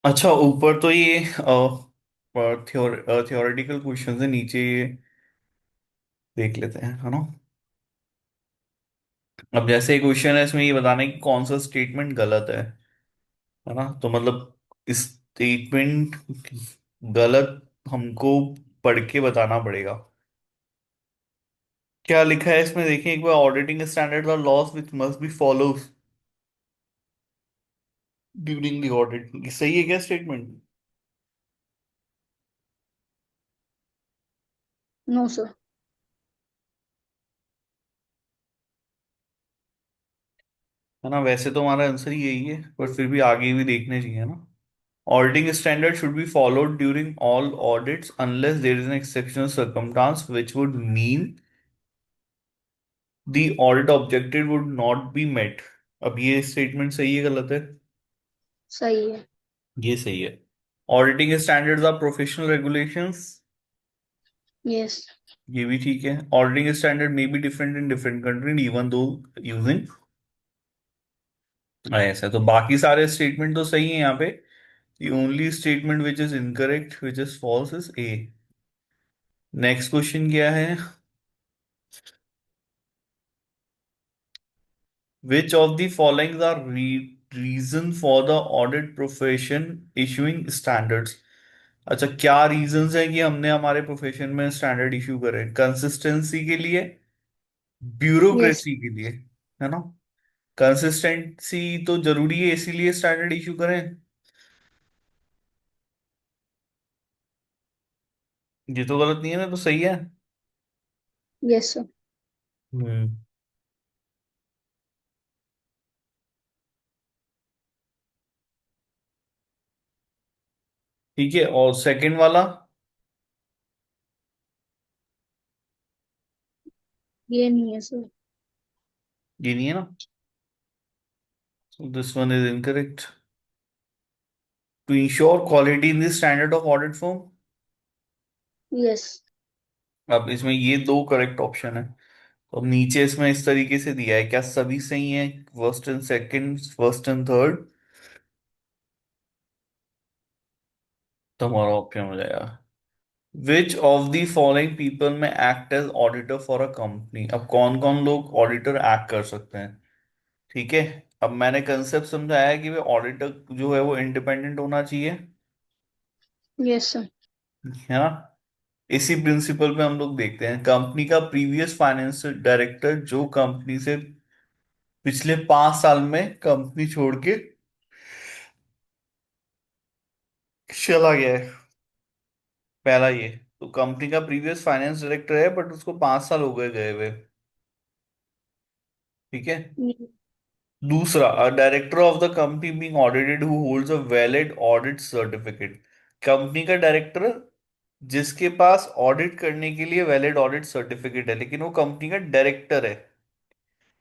अच्छा, ऊपर तो ये थियोरेटिकल क्वेश्चन है, नीचे ये देख लेते हैं, है ना। अब जैसे क्वेश्चन है, इसमें ये बताना है कि कौन सा स्टेटमेंट गलत है ना। तो मतलब इस स्टेटमेंट गलत हमको पढ़ के बताना पड़ेगा। क्या लिखा है इसमें, देखें एक बार। Auditing standards are laws which must be follow during the audit. सही है क्या स्टेटमेंट? No sir. है ना, वैसे तो हमारा आंसर ही यही है, पर फिर भी आगे भी देखने चाहिए ना। Auditing standards should be followed during all audits unless there is an exceptional circumstance which would mean the audit objective would not be met। अब ये स्टेटमेंट सही है गलत है? सही है। ये सही है। Auditing standards are professional regulations। Yes. ये भी ठीक है। Auditing standard may be different in different countries even though using। ऐसा तो बाकी सारे स्टेटमेंट तो सही है यहाँ पे। The only statement which is incorrect, which is false, is A। Next question क्या है? Which of the following are reason for the audit profession issuing standards? अच्छा, क्या रीजंस है कि हमने हमारे प्रोफेशन में स्टैंडर्ड इशू करे? कंसिस्टेंसी के लिए, यस। ब्यूरोक्रेसी के लिए, है ना। कंसिस्टेंसी तो जरूरी है, इसीलिए स्टैंडर्ड इशू करें। ये तो गलत नहीं है ना, तो सही है। Yes sir. हम्म। ठीक है, और सेकंड वाला? ये नहीं है सर। ये नहीं है ना, this one is incorrect. To ensure quality in the standard of audit form. Yes. अब इसमें ये दो करेक्ट ऑप्शन है। तो अब नीचे इसमें इस तरीके से दिया है, क्या सभी सही है? First and second, first and third. तुम्हारा ऑप्शन हो जाएगा। Which of the following people may act as auditor for a company. अब कौन कौन लोग ऑडिटर एक्ट कर सकते हैं? ठीक है। अब मैंने कंसेप्ट समझाया है कि वे ऑडिटर जो है वो इंडिपेंडेंट होना चाहिए, यस सर। है ना। इसी प्रिंसिपल पे हम लोग देखते हैं, कंपनी का प्रीवियस फाइनेंशियल डायरेक्टर जो कंपनी से पिछले 5 साल में कंपनी छोड़ के चला गया है। पहला ये, तो कंपनी का प्रीवियस फाइनेंस डायरेक्टर है बट उसको 5 साल हो गए गए हुए। ठीक है। दूसरा, a director of the company being audited who holds a valid audit certificate. Company का डायरेक्टर जिसके पास ऑडिट करने के लिए वैलिड ऑडिट सर्टिफिकेट है, लेकिन वो कंपनी का डायरेक्टर है।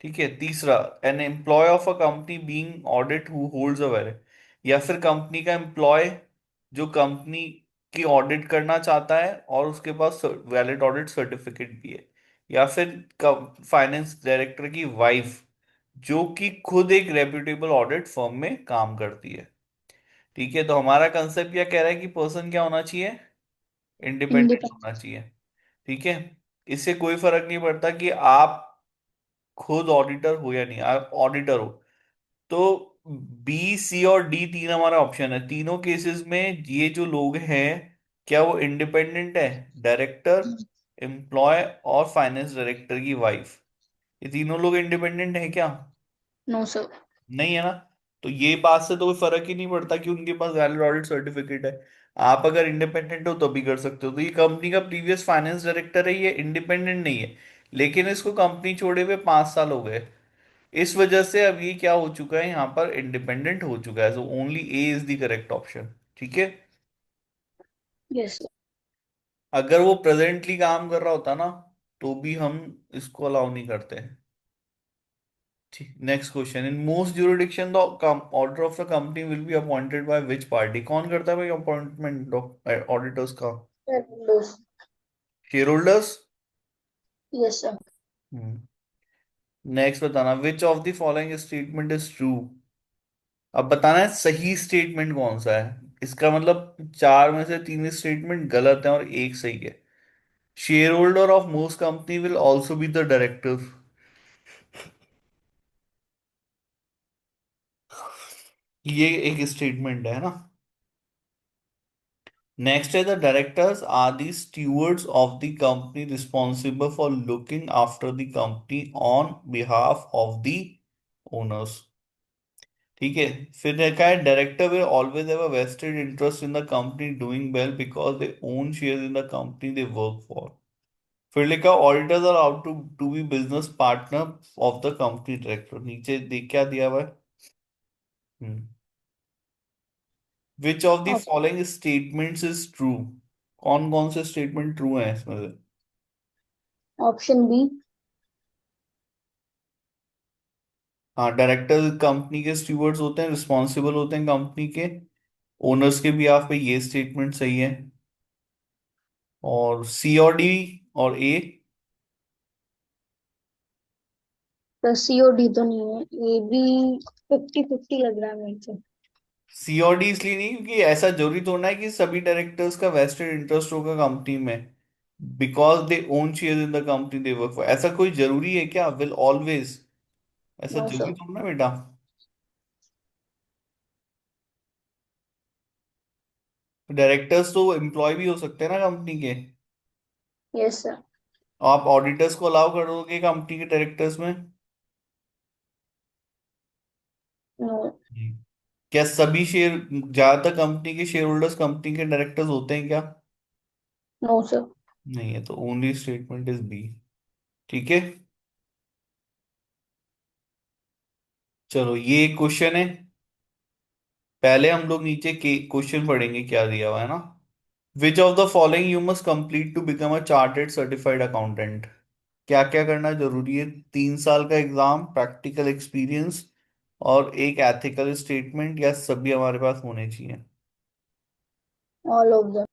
ठीक है। तीसरा, an employee of a company being audit who holds a valid. या फिर कंपनी का एम्प्लॉय जो कंपनी की ऑडिट करना चाहता है और उसके पास वैलिड ऑडिट सर्टिफिकेट भी है। या फिर फाइनेंस डायरेक्टर की वाइफ जो कि खुद एक रेप्यूटेबल ऑडिट फर्म में काम करती है। ठीक है। तो हमारा कंसेप्ट क्या कह रहा है कि पर्सन क्या होना चाहिए? Independent independent. होना चाहिए। ठीक है। इससे कोई फर्क नहीं पड़ता कि आप खुद ऑडिटर हो या नहीं, आप ऑडिटर हो। तो बी, सी और डी तीन हमारा ऑप्शन है। तीनों केसेस में ये जो लोग हैं, क्या वो इंडिपेंडेंट है? डायरेक्टर, एम्प्लॉय और फाइनेंस डायरेक्टर की वाइफ, ये तीनों लोग इंडिपेंडेंट है क्या? No sir. नहीं है ना। तो ये बात से तो कोई फर्क ही नहीं पड़ता कि उनके पास वैलिड ऑडिट सर्टिफिकेट है। आप अगर इंडिपेंडेंट हो तो भी कर सकते हो। तो ये कंपनी का प्रीवियस फाइनेंस डायरेक्टर है, ये इंडिपेंडेंट नहीं है, लेकिन इसको कंपनी छोड़े हुए 5 साल हो गए। इस वजह से अब ये क्या हो चुका है, यहाँ पर इंडिपेंडेंट हो चुका है। So only A is the correct option. ठीक है। Yes sir. अगर वो प्रेजेंटली काम कर रहा होता ना, तो भी हम इसको अलाउ नहीं करते हैं। ठीक। Next question, in most jurisdiction the order of the company will be appointed by which party. कौन करता है भाई अपॉइंटमेंट ऑडिटर्स का? Shareholders. Shareholders. Yes sir. Next बताना, which of the following statement is true. अब बताना है सही स्टेटमेंट कौन सा है। इसका मतलब चार में से तीन स्टेटमेंट गलत है और एक सही है। Share holder of most company will also be the director, ये एक स्टेटमेंट है ना। नेक्स्ट है the directors are the stewards of the company responsible for looking after the company on behalf of the owners. ठीक है। फिर देखा है director will always have a vested interest in the company doing well because they own share in the company they work for. फिर लिखा auditors are out to be business partner of the company director. नीचे देख क्या दिया हुआ है। Which of the following statements is true. कौन कौन से स्टेटमेंट ट्रू हैं इसमें से। Option b. हाँ, डायरेक्टर कंपनी के स्टीवर्ड्स होते हैं, रिस्पॉन्सिबल होते हैं कंपनी के। ओनर्स के भी आप पे ये स्टेटमेंट सही है। और सी और डी और ए। तो सी और डी तो नहीं है, ये भी 50-50 लग रहा है मेरे को। सी और डी इसलिए नहीं क्योंकि ऐसा जरूरी तो ना है कि सभी डायरेक्टर्स का वेस्टेड इंटरेस्ट होगा कंपनी में। Because they own share in the company they work for, ऐसा कोई जरूरी है क्या, विल ऑलवेज, ऐसा नो जरूरी सर। तो ना बेटा। डायरेक्टर्स तो एम्प्लॉय भी हो सकते हैं ना कंपनी के। Yes sir. आप ऑडिटर्स को अलाउ करोगे कंपनी के डायरेक्टर्स में। नो। हम्म। क्या सभी शेयर, ज्यादातर कंपनी के शेयर होल्डर्स कंपनी के डायरेक्टर्स होते हैं क्या। No sir. नहीं है, तो ओनली स्टेटमेंट इज बी। ठीक है। चलो ये एक क्वेश्चन है। पहले हम लोग नीचे के क्वेश्चन पढ़ेंगे क्या दिया हुआ है ना। Which of the following you must complete to become a chartered certified accountant. क्या क्या करना जरूरी है। 3 साल का एग्जाम, प्रैक्टिकल एक्सपीरियंस और एक एथिकल स्टेटमेंट, या सभी हमारे पास होने चाहिए। All of the.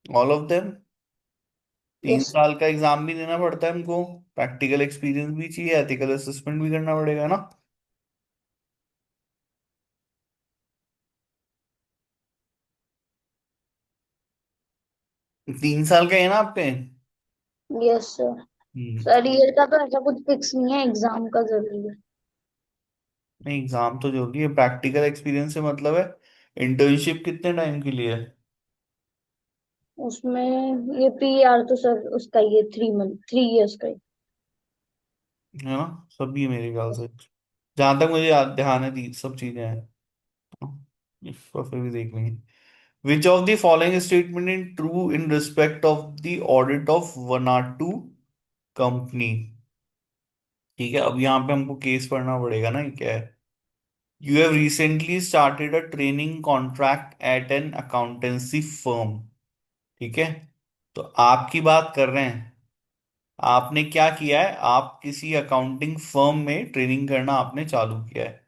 All of them. तीन यस। साल का एग्जाम भी देना पड़ता है हमको, प्रैक्टिकल एक्सपीरियंस भी चाहिए, एथिकल असेसमेंट भी करना पड़ेगा ना। 3 साल का है ना आपके। Yes sir. Hmm. Sir year का तो ऐसा कुछ फिक्स नहीं है, एग्जाम का जरूरी है। नहीं, एग्जाम तो जरूरी है, प्रैक्टिकल एक्सपीरियंस से मतलब है। इंटर्नशिप कितने टाइम के लिए है। उसमें ये पीआर तो सर उसका ये 3 मंथ 3 इयर्स का ही। है ना, सभी मेरे ख्याल से, जहां तक मुझे याद ध्यान है सब चीजें हैं। इसको फिर भी देख लेंगे। Which of the following statement in true in respect of the audit of वनाटू company. ठीक है, अब यहाँ पे हमको केस पढ़ना पड़ेगा ना, ये क्या है। You have recently started a training contract at an accountancy firm. ठीक है, तो आपकी बात कर रहे हैं। आपने क्या किया है, आप किसी अकाउंटिंग फर्म में ट्रेनिंग करना आपने चालू किया है।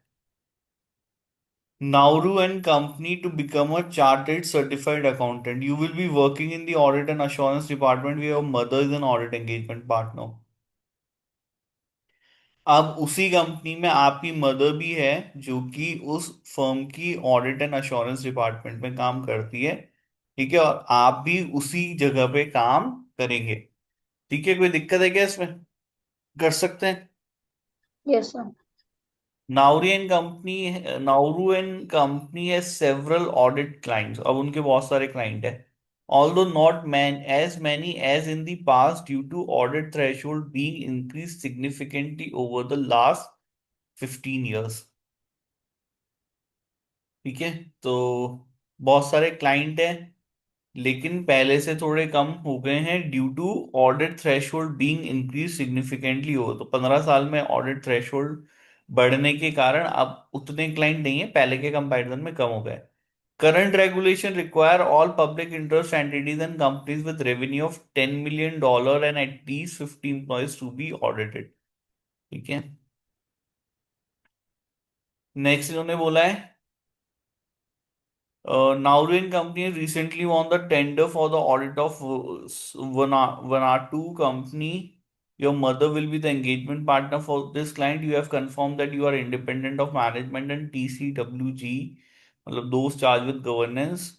Nauru and Company to become a chartered certified accountant. You will be working in the audit and assurance department where your mother is an audit engagement partner. अब उसी कंपनी में आपकी मदर भी है जो कि उस फर्म की ऑडिट एंड अश्योरेंस डिपार्टमेंट में काम करती है। ठीक है, और आप भी उसी जगह पे काम करेंगे। ठीक है, कोई दिक्कत है क्या इसमें, कर सकते हैं। Yes sir. Nauru and company है सेवरल ऑडिट क्लाइंट्स, अब उनके बहुत सारे क्लाइंट हैं। Although not man as many as in the past due to audit threshold being increase significantly over the last 15 years। ठीक है, तो बहुत सारे क्लाइंट हैं लेकिन पहले से थोड़े कम हो गए हैं due to audit threshold being increase significantly हो, तो 15 साल में ऑडिट थ्रेशोल्ड बढ़ने के कारण अब उतने क्लाइंट नहीं है, पहले के कंपैरिजन में कम हो गए। Current regulation require all public interest entities and companies with revenue of $10 million and at least 50 employees to be audited. ठीक है, नेक्स्ट इन्होंने बोला है Nauruan company recently won the tender for the audit of Vanatu company. Your mother will be the engagement partner for this client. You have confirmed that you are independent of management and TCWG मतलब those charge with governance.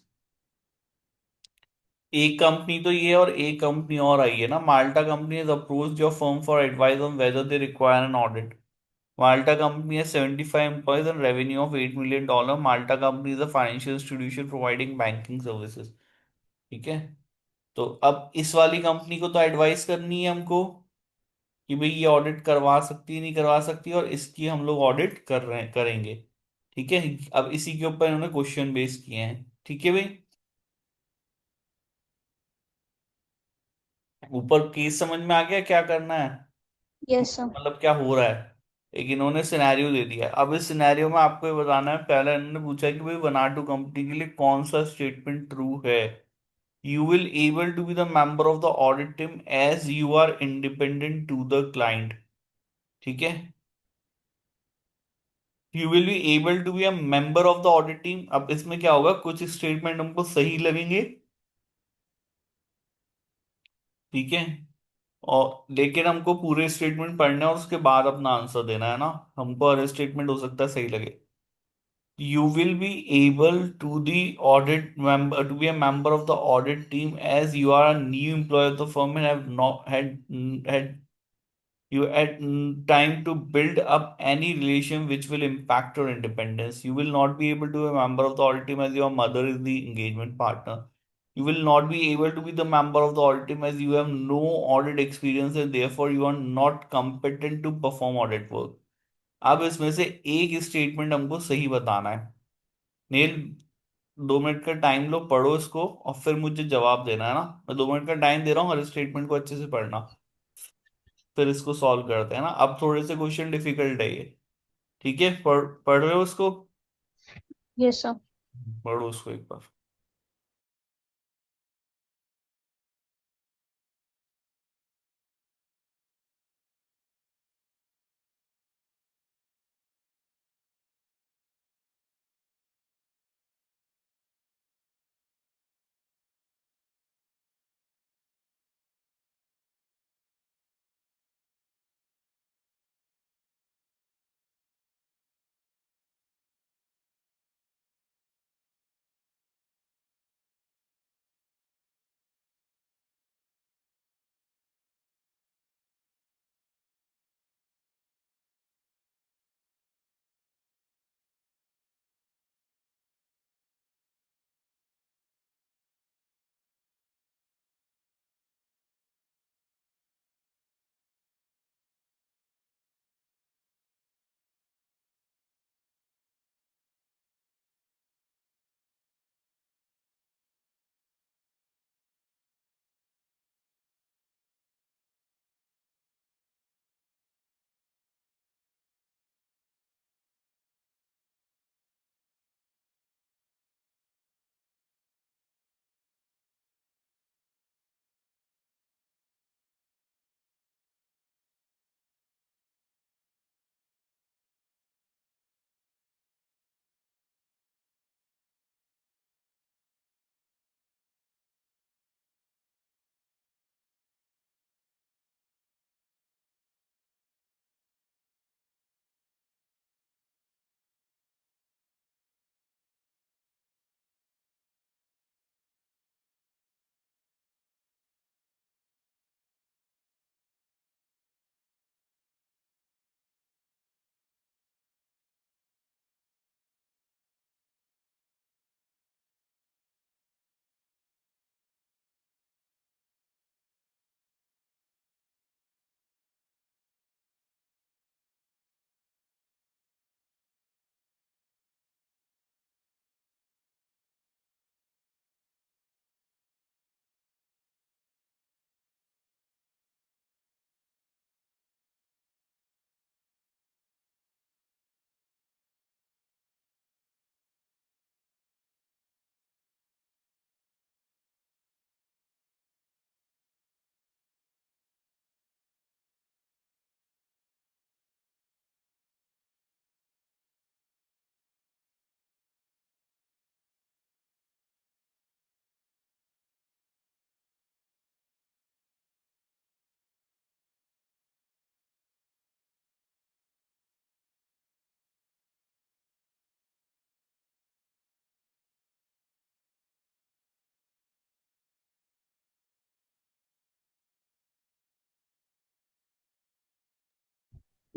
एक company तो ये है और एक company और आई है ना, Malta company has approached your firm for advice on whether they require an audit. Malta company है 75 employees and revenue of $8 million। Malta company is a financial institution providing banking services. ठीक है। तो अब इस वाली कंपनी को तो advice करनी है हमको कि भाई ये ऑडिट करवा सकती है नहीं करवा सकती, और इसकी हम लोग ऑडिट कर रहे हैं करेंगे। ठीक है। अब इसी के ऊपर इन्होंने क्वेश्चन बेस किए हैं। ठीक है भाई। ऊपर केस समझ में आ गया क्या करना है, यस सर। मतलब क्या हो रहा है। एक इन्होंने सिनेरियो दे दिया है। अब इस सिनेरियो में आपको ये बताना है, पहले इन्होंने पूछा है कि भाई वनाटू कंपनी के लिए कौन सा स्टेटमेंट ट्रू है। You will able to be the member of the audit team as you are independent to the client. ठीक है। You will be able to be a member of the audit team. अब इसमें क्या होगा, कुछ statement हमको सही लगेंगे। ठीक है। और लेकिन हमको पूरे स्टेटमेंट पढ़ना है और उसके बाद अपना आंसर देना है ना। हमको हर स्टेटमेंट हो सकता है सही लगे। You will be able to the audit member to be a member of the audit team as you are a new employee of the firm and have not had you had time to build up any relation which will impact your independence. You will not be able to be a member of the audit team as your mother is the engagement partner. You will not be able to be the member of the audit team as you have no audit experience and therefore you are not competent to perform audit work. अब इसमें से एक statement हमको सही बताना है। नील, 2 minute का time लो, पढ़ो इसको और फिर मुझे जवाब देना है ना। मैं 2 मिनट का टाइम दे रहा हूँ, हर स्टेटमेंट को अच्छे से पढ़ना, फिर इसको सॉल्व करते हैं ना। अब थोड़े से क्वेश्चन डिफिकल्ट है ये। ठीक है। पढ़ रहे हो इसको। Yes sir. पढ़ो उसको एक बार।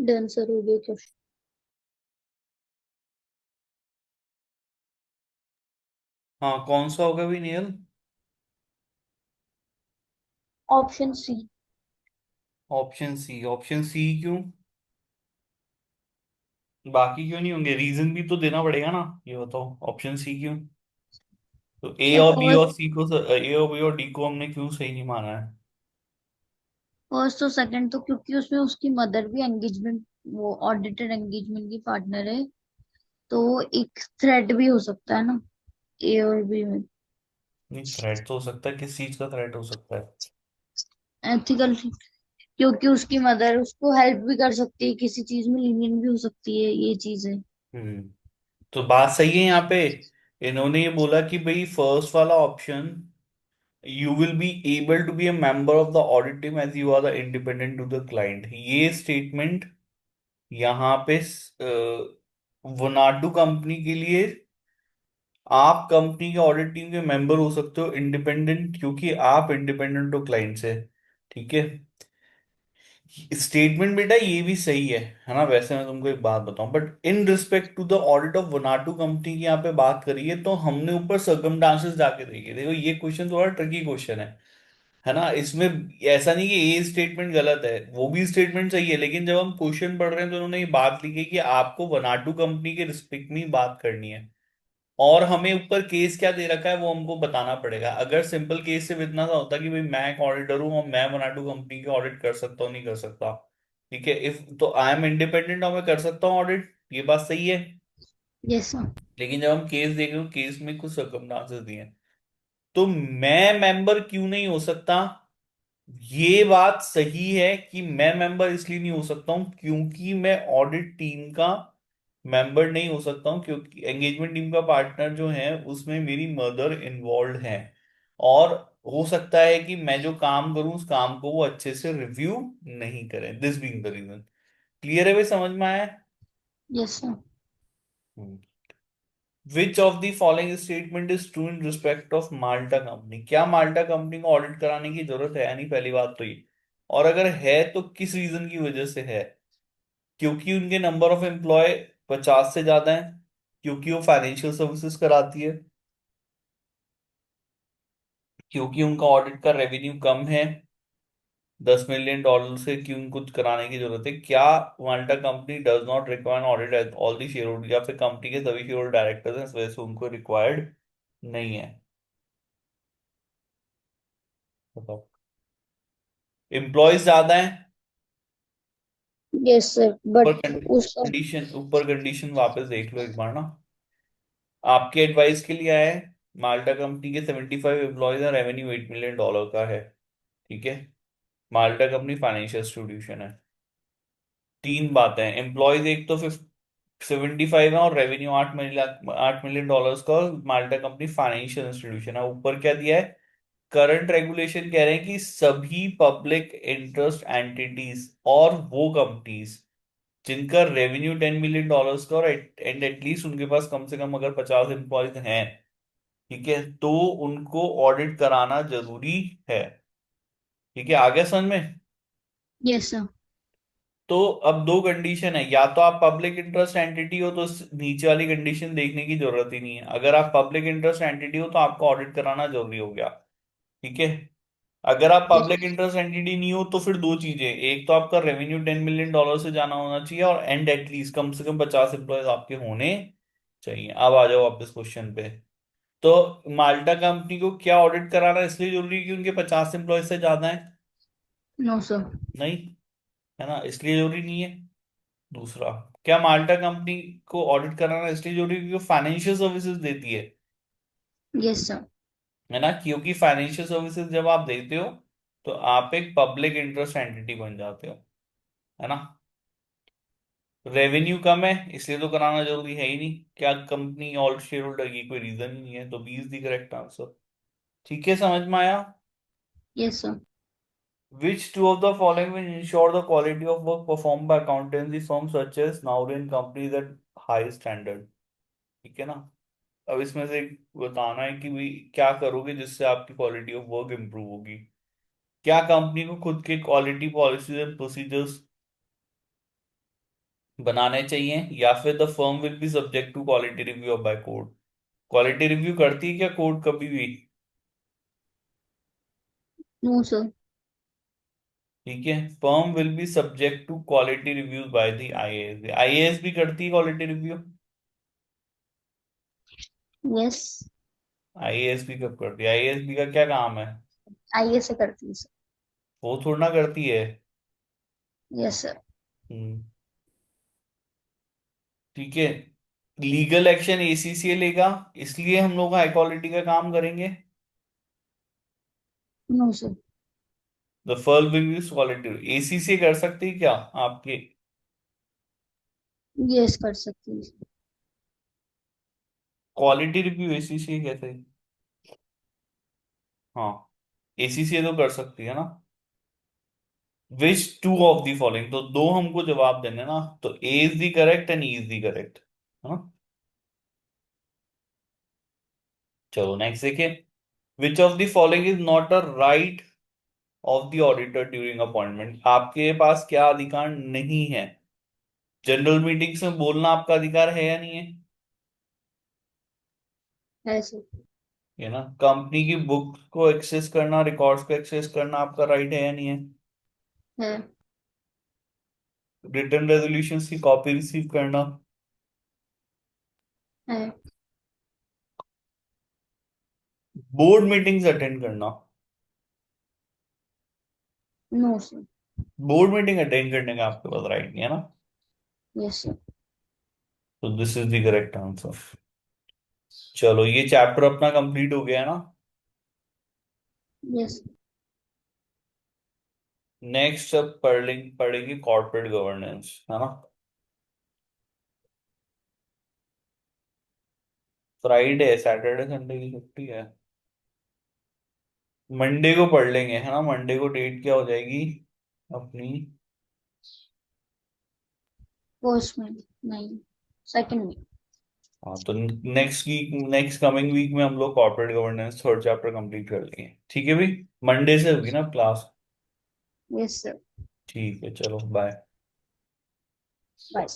डन सर, हो गया क्वेश्चन। हाँ, कौन सा होगा भी नियल? Option C. Option C? Option C क्यों? बाकी क्यों नहीं होंगे? रीजन भी तो देना पड़ेगा ना। ये बताओ, ऑप्शन सी क्यों? तो ए सर और बी और फर्स्ट, सी को, ए और बी और डी को हमने क्यों सही नहीं माना है? फर्स्ट और सेकंड तो क्योंकि उसमें उसकी मदर भी एंगेजमेंट, वो ऑडिटेड एंगेजमेंट की पार्टनर है। तो एक थ्रेट भी हो सकता है ना, ए और बी में। नहीं, थ्रेट तो हो सकता है। किस चीज का थ्रेट हो सकता है? एथिकल, क्योंकि उसकी मदर उसको हेल्प भी कर सकती है, किसी चीज में लीनियन भी हो सकती है, ये चीज है। हम्म। तो बात सही है यहाँ पे। इन्होंने ये बोला कि भाई फर्स्ट वाला option, you will be able to be a member of the audit team as you are the independent to the client. ये स्टेटमेंट यहाँ पे वनाडू कंपनी के लिए, आप कंपनी के ऑडिट टीम के मेंबर हो सकते हो इंडिपेंडेंट, क्योंकि आप इंडिपेंडेंट हो क्लाइंट से। ठीक है। स्टेटमेंट बेटा ये भी सही है ना? वैसे मैं तुमको एक बात बताऊं, but in respect to the audit of वनाटू company की यहाँ पे बात करी है, तो हमने ऊपर सर्कमस्टांसेस जाके देखे। देखो, ये क्वेश्चन थोड़ा ट्रिकी क्वेश्चन है ना? इसमें ऐसा नहीं कि ये स्टेटमेंट गलत है, वो भी स्टेटमेंट सही है, लेकिन जब हम क्वेश्चन पढ़ रहे हैं तो उन्होंने ये बात लिखी है कि आपको वनाटू कंपनी के रिस्पेक्ट में ही बात करनी है। और हमें ऊपर केस क्या दे रखा है वो हमको बताना पड़ेगा। अगर सिंपल केस सिर्फ इतना सा होता कि भाई मैं एक ऑडिटर हूँ और मैं मोनाटो कंपनी के ऑडिट कर सकता हूँ नहीं कर सकता, ठीक है, इफ तो आई एम इंडिपेंडेंट और मैं कर सकता हूँ ऑडिट, ये बात सही है। Yes sir. लेकिन जब हम केस देख रहे हो, केस में कुछ सर्कमस्टांसेस दिए हैं, तो मैं मेंबर क्यों नहीं हो सकता? ये बात सही है कि मैं मेंबर इसलिए नहीं हो सकता हूं क्योंकि मैं ऑडिट टीम का मेंबर नहीं हो सकता हूं, क्योंकि एंगेजमेंट टीम का पार्टनर जो है उसमें मेरी मदर इन्वॉल्व है। और हो सकता है कि मैं जो काम करूं उस काम को वो अच्छे से रिव्यू नहीं करें, this being the reason. Clear है भाई? समझ में आया? Yes sir. Which of the following statement is true in respect of Malta company? क्या माल्टा कंपनी को ऑडिट कराने की जरूरत है? यानी पहली बात तो ये, और अगर है तो किस रीजन की वजह से है? क्योंकि उनके नंबर ऑफ एम्प्लॉय 50 से ज्यादा है, क्योंकि वो फाइनेंशियल सर्विसेज कराती है, क्योंकि उनका ऑडिट का रेवेन्यू कम है, $10 मिलियन से, क्यों कुछ कराने की जरूरत है? क्या Malta company does not require audit at all the shareholder, या फिर कंपनी के सभी शेयर होल्डर डायरेक्टर्स हैं इस वजह से उनको रिक्वायर्ड नहीं है? बताओ। एम्प्लॉयज ज्यादा है। यस सर, ऊपर बट उसका। कंडीशन, ऊपर कंडीशन वापस देख लो एक बार ना। आपके एडवाइस के लिए आया है। माल्टा कंपनी के 75 एम्प्लॉयज हैं, रेवेन्यू $8 मिलियन का है। ठीक है। माल्टा कंपनी फाइनेंशियल इंस्टीट्यूशन है। तीन बातें हैं, एम्प्लॉयज एक तो 75 है और रेवेन्यू 8 मिलियन डॉलर्स का, और माल्टा कंपनी फाइनेंशियल इंस्टीट्यूशन है। ऊपर क्या दिया है? करंट रेगुलेशन कह रहे हैं कि सभी पब्लिक इंटरेस्ट एंटिटीज और वो कंपनीज जिनका रेवेन्यू $10 मिलियन का, और एंड एटलीस्ट उनके पास कम से कम अगर 50 एम्प्लॉयज हैं, ठीक है, तो उनको ऑडिट कराना जरूरी है। ठीक है, आगे समझ में? Yes sir. तो अब दो कंडीशन है, या तो आप पब्लिक इंटरेस्ट एंटिटी हो तो नीचे वाली कंडीशन देखने की जरूरत ही नहीं है। अगर आप पब्लिक इंटरेस्ट एंटिटी हो तो आपको ऑडिट कराना जरूरी हो गया। ठीक है। अगर आप यस। पब्लिक इंटरेस्ट एंटिटी नहीं हो तो फिर दो चीजें, एक तो आपका रेवेन्यू $10 मिलियन से जाना होना चाहिए, और एंड एटलीस्ट कम से कम 50 एम्प्लॉयज आपके होने चाहिए। अब आ जाओ वापस क्वेश्चन पे। तो माल्टा कंपनी को क्या ऑडिट कराना इसलिए जरूरी है कि उनके 50 एम्प्लॉयज से ज्यादा है? No sir. नहीं, है ना, इसलिए जरूरी नहीं है। दूसरा, क्या माल्टा कंपनी को ऑडिट कराना इसलिए जरूरी है क्योंकि फाइनेंशियल सर्विसेज देती यस सर। है ना? क्योंकि फाइनेंशियल सर्विसेज जब आप देते हो तो आप एक पब्लिक इंटरेस्ट एंटिटी बन जाते हो, है ना? रेवेन्यू कम है इसलिए तो कराना जरूरी है ही नहीं। क्या कंपनी ऑल शेयर होल्डर की कोई रीजन ही नहीं है, तो B is the correct answer. ठीक है, समझ में आया? Yes sir. Which two of the following will ensure the quality of work performed by accountancy firms such as Naurian companies at high standard? ठीक है ना? अब इसमें से एक बताना है कि भाई क्या करोगे जिससे आपकी क्वालिटी ऑफ वर्क इंप्रूव होगी। क्या कंपनी को खुद के क्वालिटी पॉलिसीज एंड प्रोसीजर्स बनाने चाहिए, या फिर the firm will be subject to quality review by court. Quality review करती है क्या कोर्ट कभी भी? No sir. ठीक है, firm will be subject to quality reviews by the IAS. IAS भी करती है क्वालिटी रिव्यू? यस। आईएएस भी कब करती है? आईएएस भी का क्या काम है? आईए से करती है सर। वो थोड़ा ना करती है। Yes sir. हम्म। ठीक है, लीगल एक्शन एसीसी लेगा, इसलिए हम लोग हाई क्वालिटी का काम करेंगे। No sir. The firm will be quality, ACC कर सकती है क्या आपके? यस कर सकती है। क्वालिटी रिव्यू एसीसी कैसे? हाँ, एसीसी तो कर सकती है ना। Which two of the following, तो दो हमको जवाब देने ना, तो A is the correct and E is the correct, है ना। चलो नेक्स्ट देखिए। Which of the following is not a right of the auditor during appointment. आपके पास क्या अधिकार नहीं है? जनरल मीटिंग्स में बोलना आपका अधिकार है या नहीं है? है सर। ये ना, कंपनी की बुक को एक्सेस करना, रिकॉर्ड्स को एक्सेस करना आपका राइट है या नहीं है? है। रिटर्न रेजोल्यूशन की कॉपी रिसीव करना। है। बोर्ड मीटिंग्स अटेंड करना। No sir. Board meeting attend करने का आपके पास राइट नहीं है ना। Yes sir. तो this is the correct answer. चलो ये चैप्टर अपना कंप्लीट हो गया है ना। यस। नेक्स्ट अब पढ़ेगी कॉर्पोरेट गवर्नेंस, है ना। फ्राइडे, सैटरडे संडे की छुट्टी है। मंडे को पढ़ लेंगे, है ना। मंडे को डेट क्या हो जाएगी अपनी? फर्स्ट में नहीं, सेकंड में। हाँ, तो नेक्स्ट कमिंग वीक में हम लोग corporate governance third chapter complete कर लेंगे, ठीक है भाई। मंडे से होगी ना क्लास। Yes sir. ठीक है, चलो बाय। बाय।